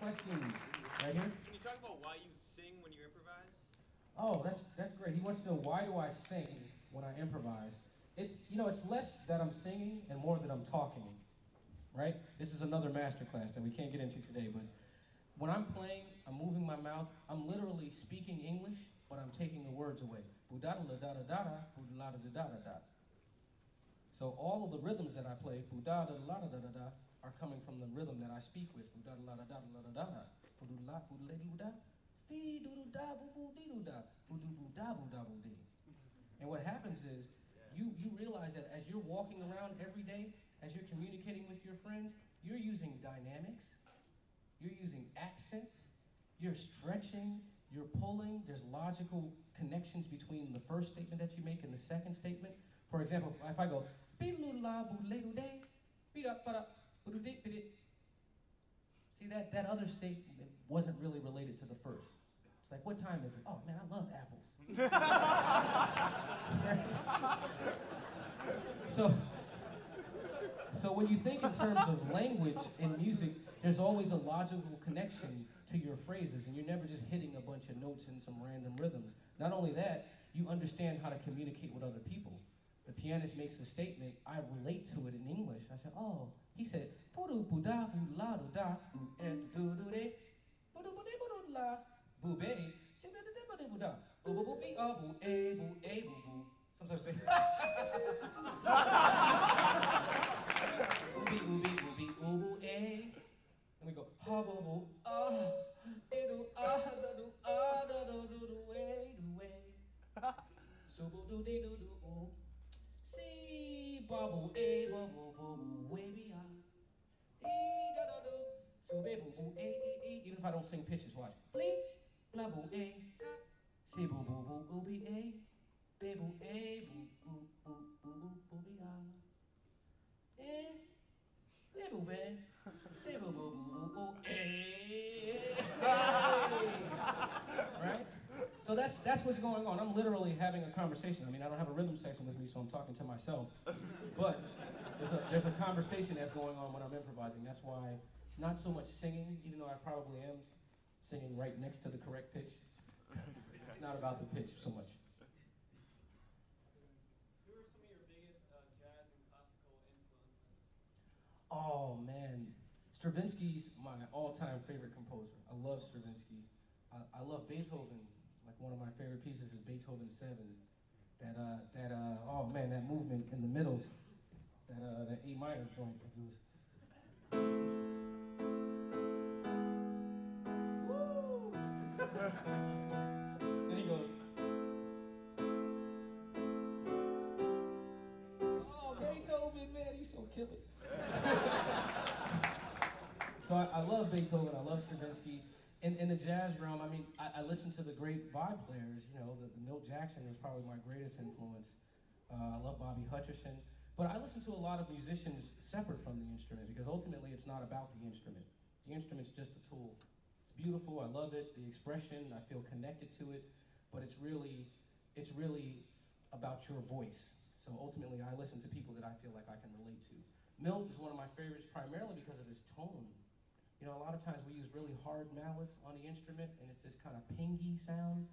questions. Right here? Can you talk about why you sing when you improvise? Oh, that's great. He wants to know, why do I sing when I improvise? It's less that I'm singing and more that I'm talking, right? This is another master class that we can't get into today, but when I'm playing, I'm moving my mouth, I'm literally speaking English, but I'm taking the words away. Boo-da-da-da-da-da-da, boo-da-da-da-da-da-da. So all of the rhythms that I play, boo-da-da-da-da-da-da, are coming from the rhythm that I speak with. Boo-da-da-da-da-da-da-da, boo-da-da, boo-da-da-da-da, fee-doo-da, boo-boo-dee-doo-da, boo-doo-boo-da-boo-da-boo-dee. And what happens is, you realize that as you're walking around every day, as you're communicating with your friends, you're using dynamics, you're using accents, you're stretching, you're pulling, there's logical connections between the first statement that you make and the second statement. For example, if I go, see that other statement wasn't really related to the first. It's like, what time is it? Oh man, I love apples. So when you think in terms of language in music, there's always a logical connection to your phrases, and you're never just hitting a bunch of notes in some random rhythms. Not only that, you understand how to communicate with other people. The pianist makes a statement, I relate to it in English. I said, oh, he said, sometimes I say, ooby, ooby, ooby, ooby, eh. And we go, ha, bo, bo, ah, edo, ah, da, do, ah, da, do, do, do, way, do, way. So, bo, do, de, do, do, oh. See, ba, bo, eh, ba, bo, bo, bo, way, be, ah. Eh, da, da, do. So, be, bo, bo, eh, eh, eh. Even if I don't sing pitches, watch. Bling, blah, bo, eh, sa. See, bo, bo, bo, ooby, eh. Be, bo, eh, bo, bo, bo, bo, bo, bo, be, ah. Eh. Right? So that's what's going on. I'm literally having a conversation. I mean, I don't have a rhythm section with me, so I'm talking to myself. But there's a conversation that's going on when I'm improvising. That's why it's not so much singing, even though I probably am singing right next to the correct pitch. It's not about the pitch so much. Oh man, Stravinsky's my all-time favorite composer. I love Stravinsky. I love Beethoven. Like one of my favorite pieces is Beethoven 7. Oh man, that movement in the middle, that A minor joint of his. Woo! Then he goes. Oh, Beethoven, man, he's so killer. So I love Beethoven, I love Stravinsky. In the jazz realm, I mean, I listen to the great vibe players, the Milt Jackson is probably my greatest influence. I love Bobby Hutcherson. But I listen to a lot of musicians separate from the instrument, because ultimately it's not about the instrument. The instrument's just a tool. It's beautiful, I love it, the expression, I feel connected to it, but it's really about your voice. So ultimately I listen to people that I feel like I can relate to. Milt is one of my favorites primarily because of his tone. A lot of times we use really hard mallets on the instrument and it's this kind of pingy sound.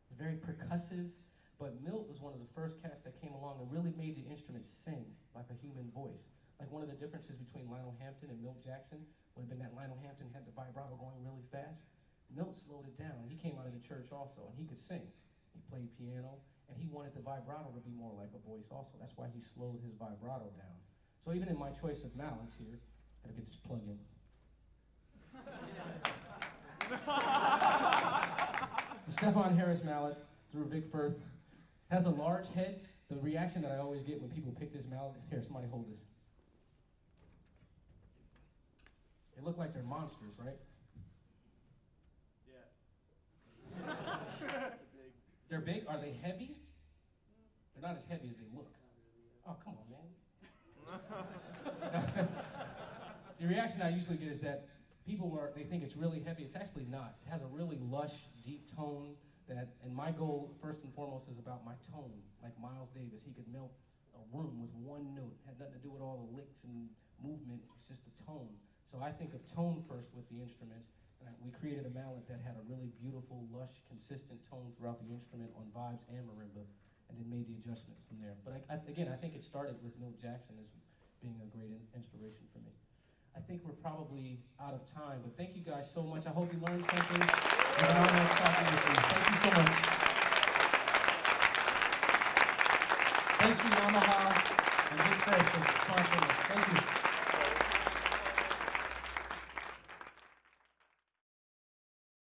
It's very percussive. But Milt was one of the first cats that came along and really made the instrument sing like a human voice. Like one of the differences between Lionel Hampton and Milt Jackson would have been that Lionel Hampton had the vibrato going really fast. Milt slowed it down. He came out of the church also and he could sing. He played piano and he wanted the vibrato to be more like a voice also. That's why he slowed his vibrato down. So even in my choice of mallets here, I could just plug in. The Stefon Harris mallet through Vic Firth has a large head. The reaction that I always get when people pick this mallet, here, somebody hold this. They look like they're monsters, right? Yeah. They're big? Are they heavy? They're not as heavy as they look. Oh, come on, man. The reaction I usually get is that they think it's really heavy. It's actually not. It has a really lush, deep tone and my goal, first and foremost, is about my tone. Like Miles Davis, he could melt a room with one note. It had nothing to do with all the licks and movement. It's just the tone. So I think of tone first with the instruments, We created a mallet that had a really beautiful, lush, consistent tone throughout the instrument on vibes and marimba, and then made the adjustments from there. But again, I think it started with Milt Jackson as being a great inspiration for me. I think we're probably out of time, but thank you guys so much. I hope you learned something. And an honor talking with you. Thank you so much. Thanks to Yamaha and Big Fresh for sponsoring us. Thank you.